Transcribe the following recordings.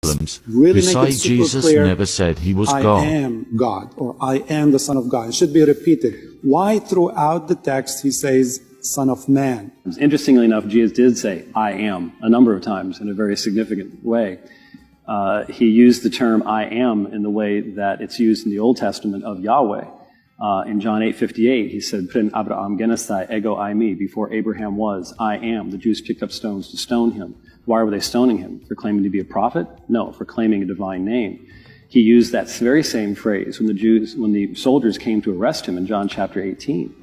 problems. really make it Besides, super Jesus clear, never said he was I God. am God, or I am the Son of God. It should be repeated. Why throughout the text he says, Son of Man? Interestingly enough, Jesus did say, I am, a number of times in a very significant way. He used the term I am in the way that it's used in the Old Testament of Yahweh. In John 8:58, he said, Prin Abraham genestai ego I me, before Abraham was, I am. The Jews picked up stones to stone him. Why were they stoning him? For claiming to be a prophet? No, for claiming a divine name. He used that very same phrase when the soldiers came to arrest him in John chapter 18.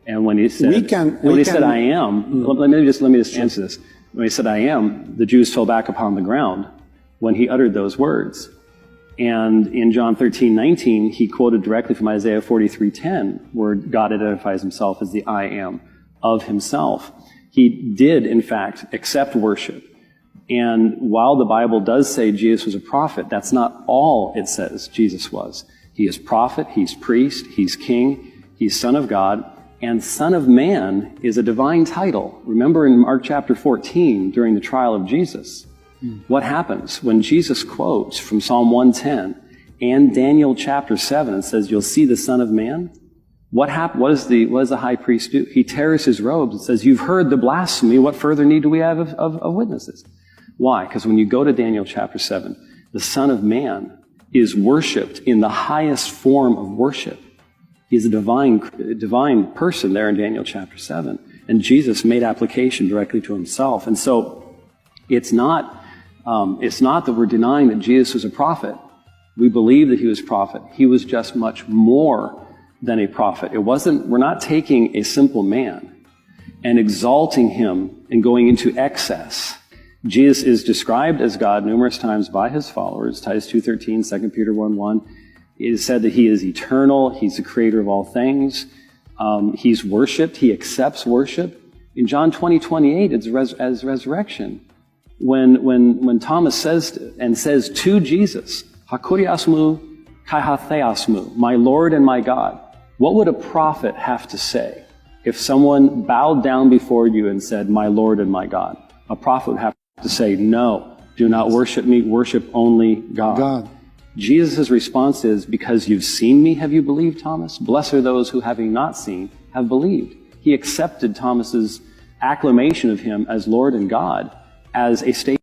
And when he said, said I am, let me just answer this. When he said I am, the Jews fell back upon the ground when he uttered those words. And in John 13:19, he quoted directly from Isaiah 43:10, where God identifies himself as the I am of himself. He did, in fact, accept worship. And while the Bible does say Jesus was a prophet, that's not all it says Jesus was. He is prophet, he's priest, he's king, he's Son of God, and Son of Man is a divine title. Remember in Mark chapter 14, during the trial of Jesus, what happens when Jesus quotes from Psalm 110 and Daniel chapter 7 and says, you'll see the Son of Man? What does the high priest do? He tears his robes and says, you've heard the blasphemy. What further need do we have of witnesses? Why? Because when you go to Daniel chapter 7, the Son of Man is worshipped in the highest form of worship. He's a divine person there in Daniel chapter 7. And Jesus made application directly to himself. And so it's not that we're denying that Jesus was a prophet. We believe that he was a prophet. He was just much more than a prophet. We're not taking a simple man and exalting him and going into excess. Jesus is described as God numerous times by his followers. Titus 2:13, 2 Peter 1:1. It is said that he is eternal. He's the creator of all things. He's worshipped. He accepts worship. In John 20:28, it's as resurrection. When Thomas says to Jesus, Hakuriasmu kai hatheasmu, my Lord and my God, what would a prophet have to say if someone bowed down before you and said, my Lord and my God? A prophet would have to say, no, do not worship me, worship only God. Jesus' response is, because you've seen me, have you believed, Thomas? Blessed are those who, having not seen, have believed. He accepted Thomas's acclamation of him as Lord and God as a statement